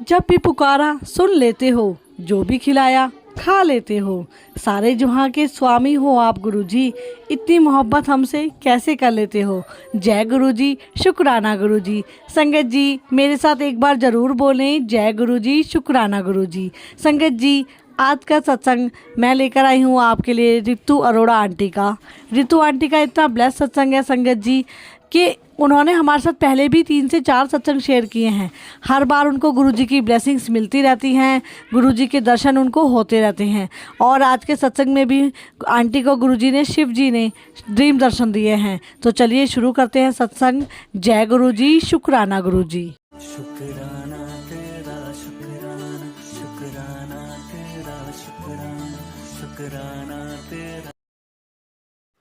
जब भी पुकारा सुन लेते हो, जो भी खिलाया खा लेते हो। सारे जहाँ के स्वामी हो आप गुरुजी, इतनी मोहब्बत हमसे कैसे कर लेते हो। जय गुरुजी, शुक्राना गुरुजी। संगत जी मेरे साथ एक बार ज़रूर बोलें, जय गुरुजी, शुक्राना गुरुजी। संगत जी आज का सत्संग मैं लेकर आई हूँ आपके लिए रितु अरोड़ा आंटी का। रितु आंटी का इतना ब्लेस सत्संग है संगत जी कि उन्होंने हमारे साथ पहले भी 3 से 4 सत्संग शेयर किए हैं। हर बार उनको गुरुजी की ब्लेसिंग्स मिलती रहती हैं, गुरुजी के दर्शन उनको होते रहते हैं। और आज के सत्संग में भी आंटी को गुरुजी ने, शिव जी ने ड्रीम दर्शन दिए हैं। तो चलिए शुरू करते हैं सत्संग। जय गुरुजी, शुक्राना गुरुजी। शुक्राना तेरा शुक्राना, शुक्राना तेरा शुक्राना, शुक्राना तेरा।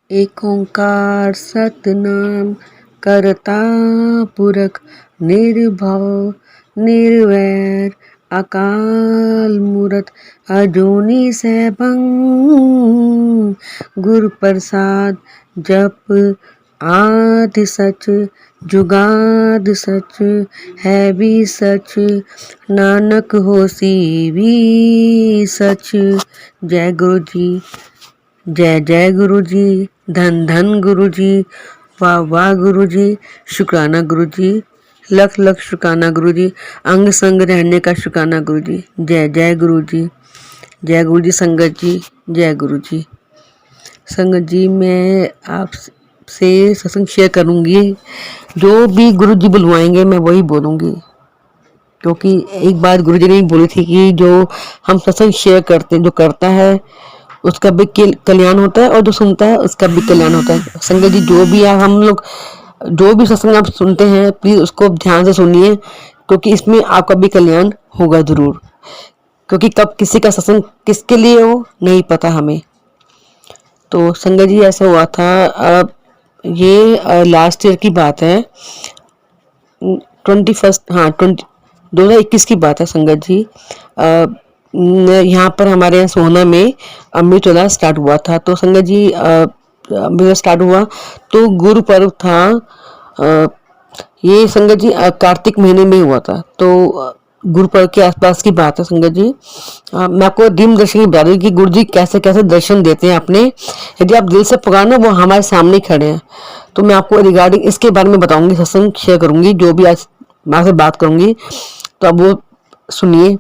एक ओंकार सतनाम करता पुरख निर्भव निर्वैर अकाल मूरत अजूनी सैभं गुरु प्रसाद जप आदि सच जुगाद सच है भी सच नानक होसी भी सच। जय गुरु जी, जय जय गुरु जी, धन धन गुरु जी, वाह वाह गुरु जी, शुक्राना गुरु जी, लख लख शुक्राना गुरु जी, अंग संग रहने का शुक्राना गुरु जी। जय जय गुरु जी, जय गुरु जी। संगत जी जय गुरु जी। संगत जी मैं आपसे सत्संग शेयर करूंगी, जो भी गुरु जी बुलवाएंगे मैं वही बोलूंगी, क्योंकि एक बात गुरु जी ने बोली थी कि जो हम सत्संग शेयर करते, जो करता है उसका भी कल्याण होता है और जो सुनता है उसका भी कल्याण होता है। संगत जी जो भी हम लोग जो भी सत्संग आप सुनते हैं प्लीज उसको ध्यान से सुनिए, क्योंकि इसमें आपका भी कल्याण होगा जरूर। क्योंकि कब किसी का सत्संग किसके लिए हो नहीं पता हमें। तो संगत जी ऐसा हुआ था, ये लास्ट ईयर की बात है, 2021 की बात है संगत जी। यहाँ पर हमारे यहाँ सोहना में अमृत चौला स्टार्ट हुआ था। तो संगत जी अमृत स्टार्ट हुआ तो गुरु पर्व था। ये संगत जी कार्तिक महीने में हुआ था। तो गुरु पर्व के आसपास की बात है संगत जी। मैं आपको ड्रीम दर्शन की बता रही हूँ कि गुरु जी कैसे कैसे दर्शन देते हैं अपने, यदि आप दिल से पुकारना वो हमारे सामने खड़े हैं। तो मैं आपको रिगार्डिंग इसके बारे में बताऊंगी, सत्संग शेयर करूंगी, जो भी आज मैं आपसे बात करूंगी तो अब वो सुनिए।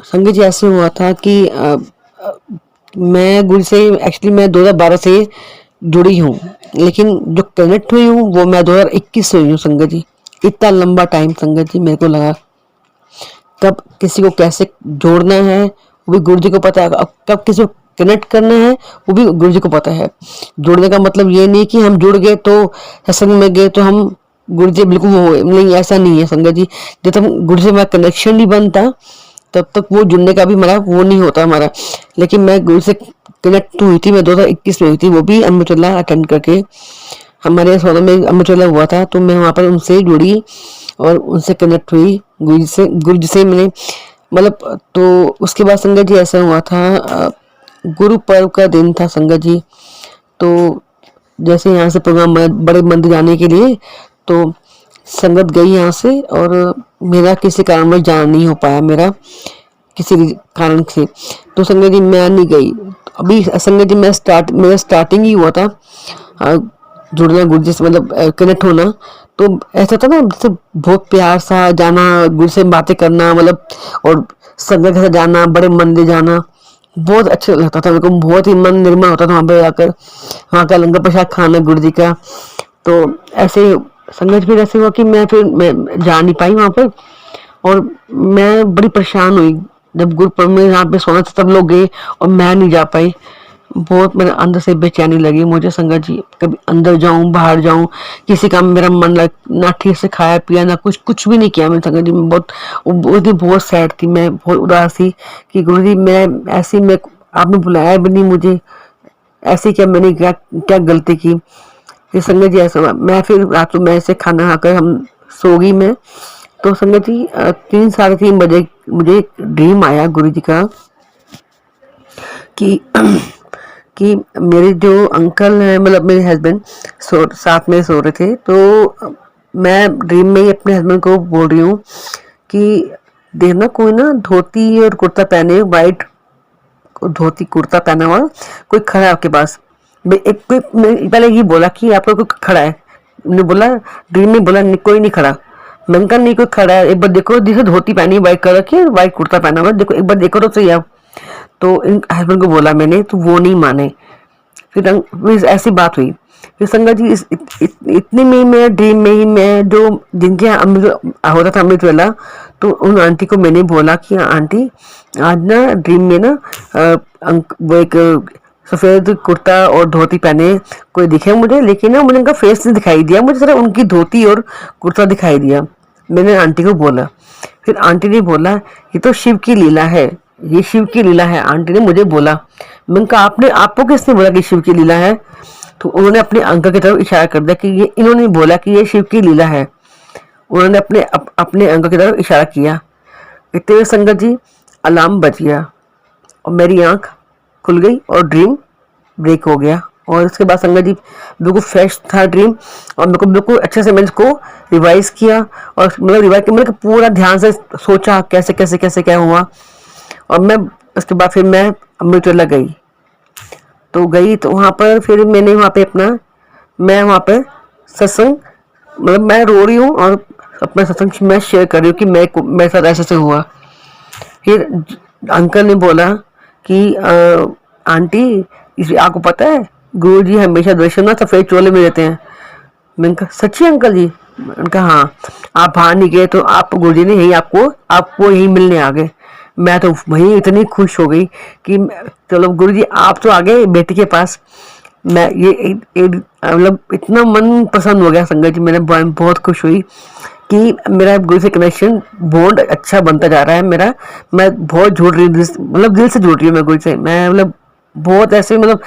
संगत जी ऐसे हुआ था कि मैं गुरु से एक्चुअली मैं 2012 से जुड़ी हूँ, लेकिन जो कनेक्ट हुई हूँ वो मैं 2021 से हुई हूँ संगत जी। इतना लंबा टाइम संगत जी मेरे को लगा। कब किसी को कैसे जोड़ना है वो भी गुरु जी को पता है, कब किसी को कनेक्ट करना है वो भी गुरु जी को पता है। जुड़ने का मतलब ये नहीं कि हम जुड़ गए तो सत्संग में गए तो हम गुरु जी बिल्कुल हो गए, नहीं ऐसा नहीं है संगत जी। जब तक गुरु जी हमारा कनेक्शन नहीं बनता तब तक वो जुड़ने का भी हमारा वो नहीं होता हमारा। लेकिन मैं गुरु से कनेक्ट हुई थी, मैं 2021 में हुई थी, वो भी अमृत चौला अटेंड करके। हमारे सोना में अमृत चौला हुआ था तो मैं वहाँ पर उनसे जुड़ी और उनसे कनेक्ट हुई गुरु जी से मैंने मतलब। तो उसके बाद संगत जी ऐसा हुआ था, गुरु पर्व का दिन था संगत जी। तो जैसे यहाँ से प्रोग्राम बड़े मंदिर जाने के लिए तो संगत गई यहाँ से, और मेरा किसी कारणवश जाना नहीं हो पाया, मेरा किसी कारण से। तो संगत जी मैं नहीं गई। अभी संगत जी मेरा स्टार्टिंग ही हुआ था जुड़ना गुरु जी से, मतलब कनेक्ट होना। तो ऐसा था ना जैसे बहुत प्यार सा जाना, गुरु से बातें करना, मतलब और संगत के साथ जाना, बड़े मंदिर जाना बहुत अच्छा लगता था मेरे को। बहुत ही मन निर्मल होता था वहाँ पे जाकर, वहाँ का लंगर प्रसाद खाना गुरु जी का। तो ऐसे संगत फिर ऐसे हुआ कि मैं जा नहीं पाई वहाँ पर, और मैं बड़ी परेशान हुई जब गुरु पर्व में यहाँ पे सोना सब लोग गए और मैं नहीं जा पाई। बहुत मेरे अंदर से बेचैनी लगी मुझे संगत जी। कभी अंदर जाऊं बाहर जाऊं, किसी का मेरा मन लग ना, ठीक से खाया पिया ना, कुछ भी नहीं किया मैंने संगत जी। मैं बहुत सैड थी, मैं बहुत उदास थी कि गुरु जी मैं ऐसी, मैं आपने बुलाया भी नहीं मुझे, ऐसे क्या मैंने क्या गलती की। फिर संगत जी ऐसा हुआ, मैं फिर रात में ऐसे खाना खाकर हम सो गई मैं। तो संगत जी 3 साढ़े 3 बजे मुझे ड्रीम आया गुरु जी का कि कि मेरे जो अंकल हैं, मतलब मेरे हस्बैंड साथ में सो रहे थे। तो मैं ड्रीम में ही अपने हस्बैंड को बोल रही हूँ कि देखना कोई ना धोती और कुर्ता पहने, वाइट धोती कुर्ता पहना हुआ कोई खड़ा है आपके पास। मैं पहले ये बोला कि आपका कोई खड़ा है, ने बोला, ड्रीम में बोला कोई नहीं खड़ा। मैंने कहा नहीं कोई खड़ा है, एक बार देखो, जिसे धोती पहनी व्हाइट कलर की, व्हाइट कुर्ता पहना हुआ, देखो एक बार देखो तो सही आप। तो इन हस्बैंड को बोला मैंने, तो वो नहीं माने। फिर ऐसी बात हुई। फिर संगत जी इतने में ही मैं ड्रीम में ही मैं जो जिनके यहाँ अमृत होता था अमृत वेला, तो उन आंटी को मैंने बोला कि आंटी आज ना ड्रीम में ना वो एक सफेद कुर्ता और धोती पहने कोई दिखे मुझे, लेकिन ना मुझे उनका फेस नहीं दिखाई दिया, मुझे सिर्फ उनकी धोती और कुर्ता दिखाई दिया। मैंने आंटी को बोला। फिर आंटी ने बोला ये तो शिव की लीला है, ये शिव की लीला है, आंटी ने मुझे बोला। मैंने कहा आपको किसने बोला कि शिव की लीला है? तो उन्होंने अपने अंकल की तरफ इशारा कर दिया कि ये, इन्होंने बोला कि ये शिव की लीला है। उन्होंने अपने अंकल की तरफ इशारा किया। इतने में संगत जी अलार्म बज गया और मेरी आंख खुल गई और ड्रीम ब्रेक हो गया। और उसके बाद संगत जी बिल्कुल फ्रेश था ड्रीम, और मेरे को बिल्कुल अच्छे से मैंने इसको रिवाइज किया, और मतलब रिवाइज किया, मतलब पूरा ध्यान से सोचा कैसे कैसे कैसे क्या हुआ। और मैं उसके बाद फिर मैं अमृतवेला गई। तो गई तो वहाँ पर फिर मैंने वहाँ पे मैं वहाँ पे सत्संग, मतलब मैं रो रही हूँ और अपना सत्संग मैं शेयर कर रही हूँ कि मेरे साथ ऐसे हुआ। फिर अंकल ने बोला कि आंटी आपको पता है गुरु जी हमेशा दर्शन ना सफेद चोले में रहते हैं। मैंने कहा सच्ची अंकल जी? मैंने कहा हाँ, आप बाहर नहीं गए तो आप गुरु जी ने यही आपको यही मिलने आ गए। मैं तो वहीं इतनी खुश हो गई कि चलो गुरु जी आप तो आ गए बेटी के पास। मैं ये मतलब इतना मन पसंद हो गया संगत जी, मैंने बहुत खुश हुई कि मेरा गुरु से कनेक्शन बॉन्ड अच्छा बनता जा रहा है मेरा। मैं बहुत जुड़ रही हूँ, मतलब दिल से जुड़ रही हूँ मैं गुरु से। मैं मतलब बहुत ऐसे, मतलब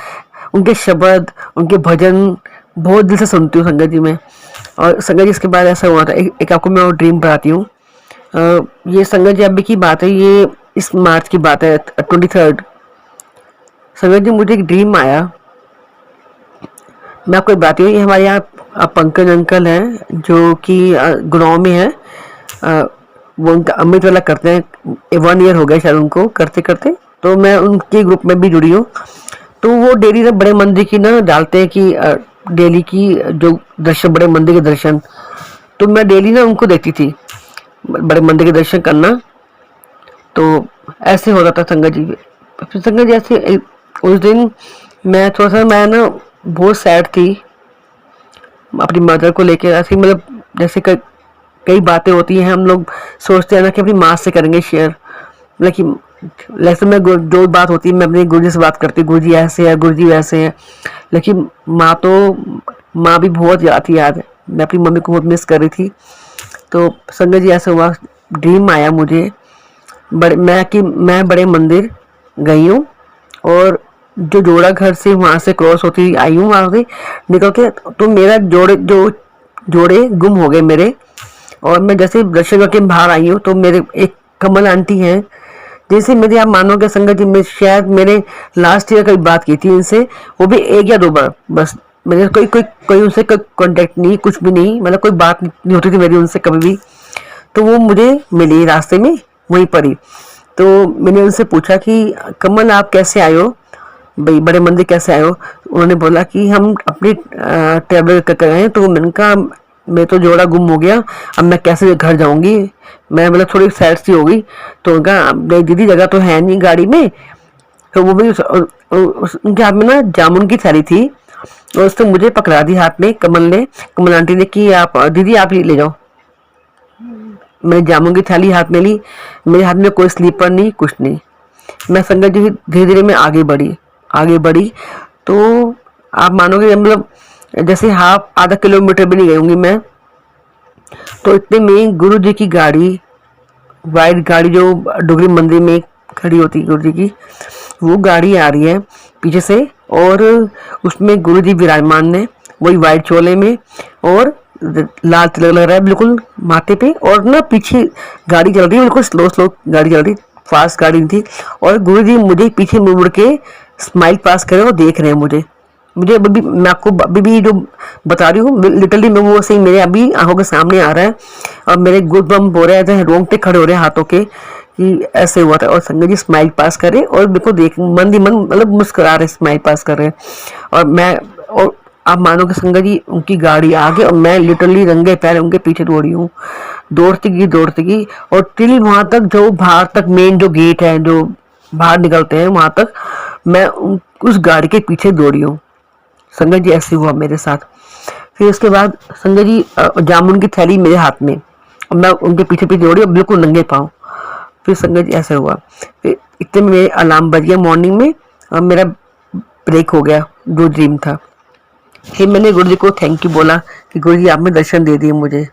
उनके शब्द, उनके भजन बहुत दिल से सुनती हूँ संगत जी में। और संगत जी इसके बाद ऐसा हुआ था, एक आपको मैं और ड्रीम बताती हूँ। ये संगत जी अभी की बात है, ये इस मार्च की बात है, 23rd। संगत जी मुझे एक ड्रीम आया, मैं आपको बताती हूँ। ये हमारे यहाँ पंकज अंकल हैं जो कि गुड़गांव में है। वो उनका अमृत वाला करते हैं, 1 ईयर हो गया शायद उनको करते करते। तो मैं उनके ग्रुप में भी जुड़ी हूँ। तो वो डेली ना बड़े मंदिर की ना डालते हैं कि डेली की जो दर्शन, बड़े मंदिर के दर्शन। तो मैं डेली ना उनको देखती थी बड़े मंदिर के दर्शन करना। तो ऐसे हो रहा था संगत जी। फिर संगत जी ऐसे उस दिन मैं थोड़ा सा, मैं ना बहुत सैड थी अपनी मदर को लेकर। ऐसे मतलब जैसे कई बातें होती हैं, हम लोग सोचते हैं ना कि अपनी माँ से करेंगे शेयर, लेकिन जैसे मैं जो बात होती है मैं अपने गुरु जी से बात करती, गुरु जी ऐसे है, गुरु जी वैसे है। लेकिन माँ भी बहुत याद है, मैं अपनी मम्मी को बहुत मिस कर रही थी। तो संगत जी ऐसा हुआ, ड्रीम आया मुझे मैं बड़े मंदिर गई हूँ, और जो जोड़ा घर से वहाँ से क्रॉस होती आई हूँ, वहाँ से निकल के तो मेरा जोड़े गुम हो गए मेरे। और मैं जैसे दर्शन करके बाहर आई हूँ तो मेरे एक कमल आंटी हैं, जैसे मेरे आप मानोगे संगत जी, मैं शायद मेरे लास्ट ईयर कभी बात की थी इनसे, वो भी 1 या 2 बार बस। मेरे कोई उनसे कोई कॉन्टेक्ट नहीं, कुछ भी नहीं, मतलब कोई बात नहीं होती थी मेरी उनसे कभी भी। तो वो मुझे मिली रास्ते में वहीं पर ही। तो मैंने उनसे पूछा कि कमल आप कैसे आए हो भाई, बड़े मंदिर कैसे आए हो? उन्होंने बोला कि हम अपनी ट्रैवल कर रहे हैं। तो मैंने कहा मैं तो जोड़ा गुम हो गया, अब मैं कैसे घर जाऊंगी? मैं मतलब थोड़ी सैड सी हो गई। तो उनका दीदी जगह तो है नहीं गाड़ी में। तो वो भी उनके हाथ में ना जामुन की थैली थी, और उसने मुझे पकड़ा दी हाथ में, कमल आंटी ने कि आप दीदी आप ही ले जाओ। मैंने जामुन की थैली हाथ में ली, मेरे हाथ में कोई स्लीपर नहीं, कुछ नहीं। मैं संगत जी धीरे धीरे मैं आगे बढ़ी। तो आप मानोगे मतलब जैसे आधा किलोमीटर भी नहीं गई होंगी मैं। तो इतने में गुरु जी की गाड़ी, वाइट गाड़ी जो डुगरी मंदिर में खड़ी होती है गुरु जी की, वो गाड़ी आ रही है पीछे से, और उसमें गुरु जी विराजमान है, वही वाइट चोले में, और लाल तिलक लग रहा है बिल्कुल माथे पे। और ना पीछे गाड़ी चल रही है, बिल्कुल स्लो गाड़ी चल रही, फास्ट गाड़ी थी। और गुरु जी मुझे पीछे मुड़ के स्माइल पास कर रहे हैं और देख रहे हैं मुझे। मुझे अभी मैं आपको अभी भी जो बता रही हूँ लिटरली मैं वो सही मेरे अभी आंखों के सामने आ रहा है और मेरे गुड बम हो रहे थे, रोंगटे खड़े हो रहे हैं हाथों के कि ऐसे हुआ था। और संजय जी स्माइल पास कर रहे और मेरे को देख मन ही मन मतलब मुस्कुरा रहे, स्माइल पास कर रहे। और मैं और आप मानो कि संजय जी उनकी गाड़ी आगे और मैं लिटरली रंगे पैर उनके पीछे दौड़ी हूँ, दौड़ती गई और टिल वहां तक जो बाहर तक मेन जो गेट है जो बाहर निकलते हैं वहां तक मैं उस गाड़ी के पीछे दौड़ी हूँ। संजय जी ऐसे हुआ मेरे साथ। फिर उसके बाद संजय जी जामुन की थैली मेरे हाथ में और मैं उनके पीछे पीछे दौड़ी और बिल्कुल नंगे पाँव। फिर संजय जी ऐसा हुआ। फिर इतने में मेरे अलार्म बज गया मॉर्निंग में और मेरा ब्रेक हो गया जो ड्रीम था। फिर मैंने गुरु जी को थैंक यू बोला कि गुरु जी आपने दर्शन दे दिए मुझे।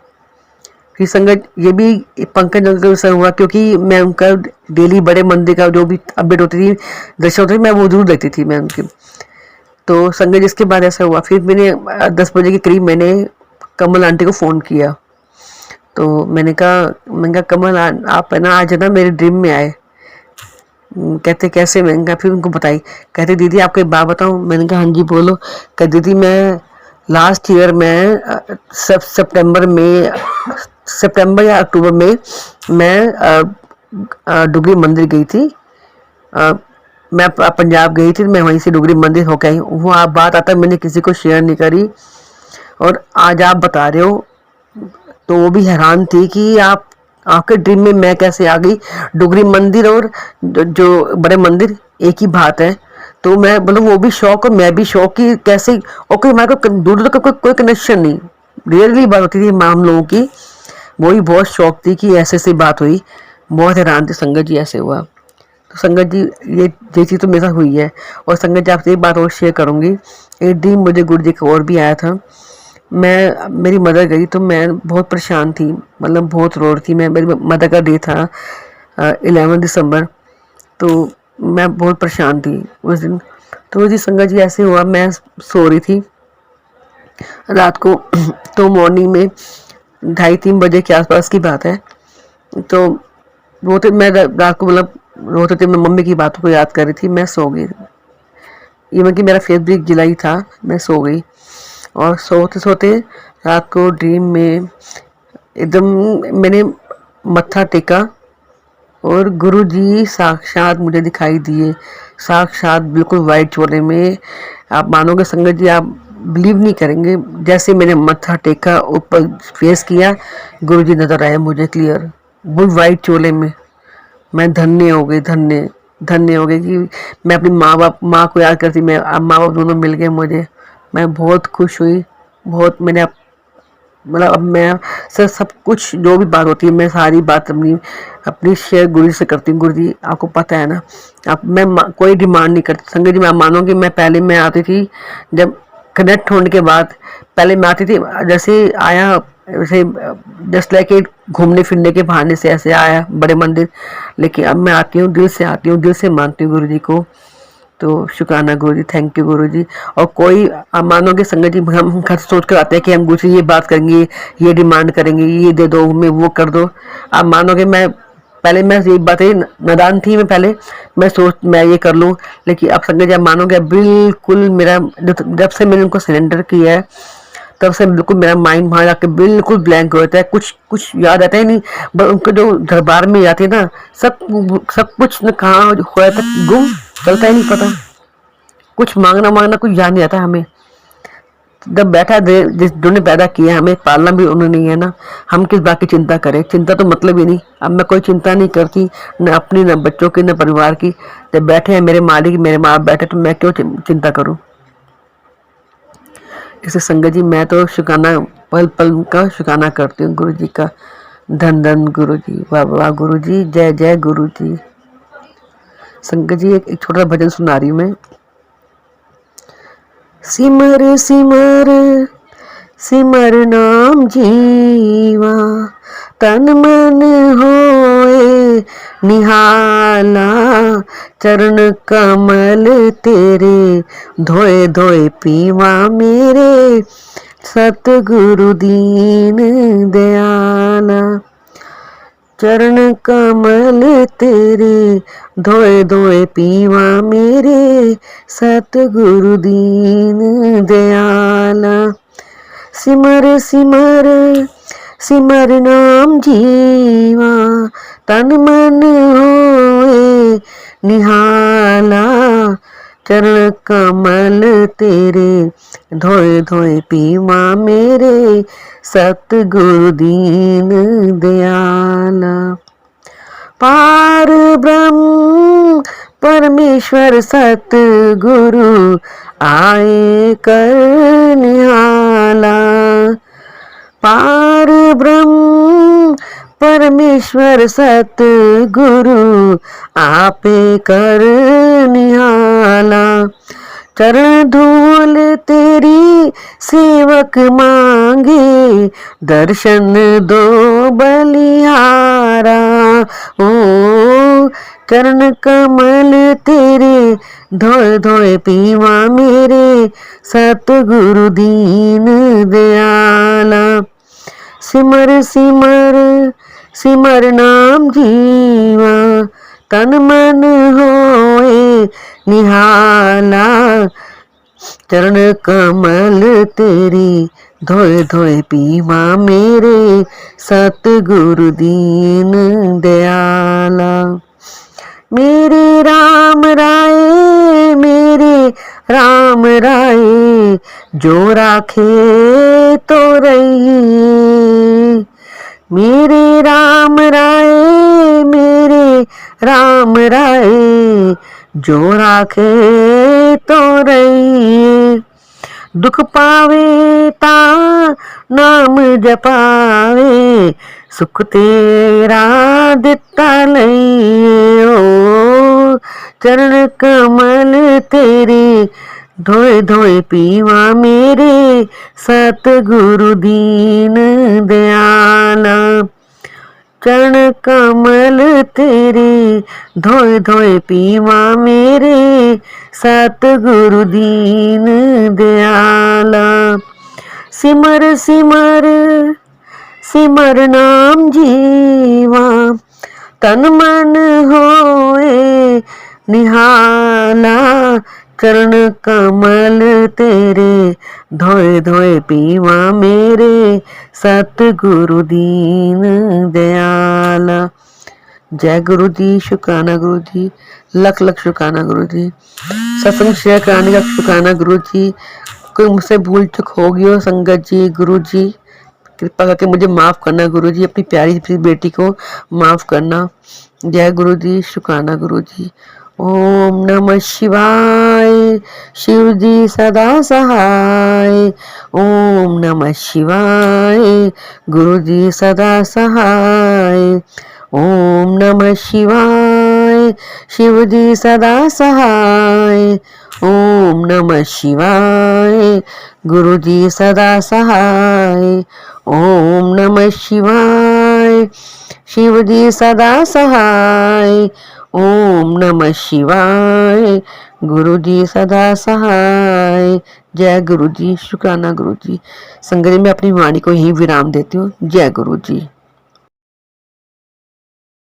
फिर संगत ये भी पंकज अंकल से हुआ क्योंकि मैं उनका डेली बड़े मंदिर का जो भी अपडेट होती थी दर्शन होती थी मैं वो जरूर देखती थी मैं उनकी। तो संगत जिसके बाद ऐसा हुआ फिर मैंने 10 बजे के करीब मैंने कमल आंटी को फ़ोन किया। तो मैंने कहा कमल आप है ना आज है ना मेरे ड्रीम में आए। कहते कैसे? मैंने कहा फिर उनको बताई। कहते दीदी आपको एक बात बताऊं? मैंने कहा हाँ जी बोलो। कहते दीदी मैं लास्ट ईयर में सितंबर या अक्टूबर में मैं डुगरी मंदिर गई थी। मैं पंजाब गई थी, मैं वहीं से डुगरी मंदिर होकर आई। वो आप बात आता मैंने किसी को शेयर नहीं करी और आज आप बता रहे हो। तो वो भी हैरान थी कि आपके ड्रीम में मैं कैसे आ गई। डुगरी मंदिर और जो बड़े मंदिर एक ही बात है। तो मैं मतलब वो भी शौक और मैं भी शौक कि कैसे और कोई हमारे को दूर का कोई कनेक्शन नहीं, रियली बात होती थी हम लोगों की। वो ही बहुत शौक थी कि ऐसे ऐसी बात हुई। बहुत हैरान थी संगत जी ऐसे हुआ। तो संगत जी ये चीज़ तो मेरे साथ हुई है। और संगत जी आपसे एक बात और शेयर करूँगी। एक ड्रीम मुझे गुरु जी का और भी आया था। मेरी मदर गई तो मैं बहुत परेशान थी, मतलब बहुत रो रही थी मैं। मेरी मदर का डे था 11 दिसंबर। तो मैं बहुत परेशान थी उस दिन। तो जी संगत जी ऐसे हुआ मैं सो रही थी रात को तो मॉर्निंग में 2:30-3 बजे के आसपास की बात है। तो रोते मैं रात को मतलब रोते थे मैं मम्मी की बातों को याद कर रही थी। मैं सो गई। इवन कि मेरा फेवरेट जिला ही था। मैं सो गई और सोते सोते रात को ड्रीम में एकदम मैंने मत्था टेका और गुरुजी साक्षात मुझे दिखाई दिए। साक्षात बिल्कुल वाइट चोले में। आप मानोगे संगत जी आप बिलीव नहीं करेंगे। जैसे मैंने मत्था टेका ऊपर फेस किया गुरुजी नजर आए मुझे क्लियर, वो वाइट चोले में। मैं धन्य हो गई कि मैं अपनी माँ को याद करती। मैं माँ बाप दोनों मिल गए मुझे। मैं बहुत खुश हुई। बहुत मैंने मतलब अब मैं सब कुछ जो भी बात होती है मैं सारी बात अपनी शेयर गुरु से करती हूँ। गुरु जी आपको पता है ना आप मैं कोई डिमांड नहीं करती। संगत जी मैं मानोगे मैं पहले मैं आती थी जब कनेक्ट होने के बाद पहले मैं आती थी जैसे आया वैसे जस्ट लाइक इट घूमने फिरने के बहाने से ऐसे आया बड़े मंदिर। लेकिन अब मैं आती हूँ दिल से मानती हूँ गुरु जी को। तो शुक्राना गुरु जी, थैंक यू गुरु जी। और कोई आप मानोगे संगत जी हम घर सोच कर आते हैं कि हम गुरु जी ये बात करेंगे, ये डिमांड करेंगे, ये दे दो हमें, वो कर दो। आप मानोगे मैं पहले मैं ये बातें नादान थी। मैं ये कर लूँ। लेकिन अब संगत जी आप मानोगे बिल्कुल मेरा जब से मैंने उनको सरेंडर किया है तब से बिल्कुल मेरा माइंड वहाँ जाके बिल्कुल ब्लैंक हो जाता है। कुछ याद आता ही नहीं। बस उनके जो दरबार में जाते हैं ना सब कुछ न कहाँ हो जाता गुम, चलता ही नहीं पता। कुछ मांगना कुछ याद नहीं आता हमें। जब बैठा जिन्होंने पैदा किया हमें पालना भी उन्होंने है ना। हम किस बात की चिंता करें? चिंता तो मतलब ही नहीं। अब मैं कोई चिंता नहीं करती न अपनी, न बच्चों की, न परिवार की। जब बैठे हैं मेरे मालिक मेरे माँ बैठे तो मैं क्यों चिंता करूं? इसे संगत जी मैं तो शुक्राना पल पल का शुक्राना करती हूँ गुरु जी का। धन धन गुरु जी, वाह वाह गुरु जी, जय जय गुरु जी। संगत जी एक छोटा भजन सुना रही हूँ मैं। सिमर सिमर सिमर नाम जीवा, तन मन होए निहाला, चरण कमल तेरे धोए धोए पीवा मेरे, सतगुरु दीन दयाला। चरण कमल तेरे धोए धोए पीवा मेरे सतगुरु दीन दयाला। सिमर सिमर सिमर नाम जीवा तन मन होए निहाला। चरण कमल तेरे धोए धोए पीवा मेरे सतगुरु दीन दयाला। पार ब्रह्म परमेश्वर सतगुरु आए कर निहाला। पार ब्रह्म परमेश्वर सतगुरु आपे कर निहाला। चरण धूल तेरी सेवक मांगे दर्शन दो बलिहारा। ओ चरण कमल तेरे धोए धोए पीवा मेरे सतगुरु दीन दयाला। सिमर सिमर सिमर नाम जीवा तन मन होए निहाला। चरण कमल तेरी धोए धोए पीवा मेरे सतगुरु दीन दयाला। मेरे राम राय जो राखे तो रही। मेरे राम राय जो राखे तो रही। दुख पावे ता नाम जपावे सुख तेरा दिता लई। ओ चरण कमल तेरे धोए धोए पीवा मेरे सतगुरु दीन दयाला। चरण कमल तेरे धोए धोए पीवा मेरे सतगुरु दीन दयाला। सिमर सिमर सिमर नाम जीवा तन मन होए निहाला। चरण कमल तेरे धोए धोए पीवा मेरे सतगुरु दीन दयाला। जय गुरु जी। शुक्राना गुरु जी, लख लख शुक्राना गुरु जी। सत्संग शेयर कराने का शुक्राना गुरु जी। कोई मुझसे भूल चूक हो गई हो संगत जी, गुरु जी कृपा करके मुझे माफ करना गुरु जी। अपनी प्यारी सी बेटी को माफ करना। जय गुरु जी। शुक्राना गुरु जी। ओम नमः शिवाय। शिव जी सदा सहाय। ओम नमः शिवाय। गुरु जी सदा सहाय। ओम नमः शिवाय। शिव जी सदा सहाय। ओम नमः शिवाय। गुरु जी सदा सहाय। ओम नमः शिवाय। शिव जी सदा सहाय। ओम नमः शिवाय। गुरु जी सदा सहाय। जय गुरु जी। शुक्राना गुरु जी। संगत जी मैं अपनी वाणी को यही विराम देती हूँ। जय गुरु जी।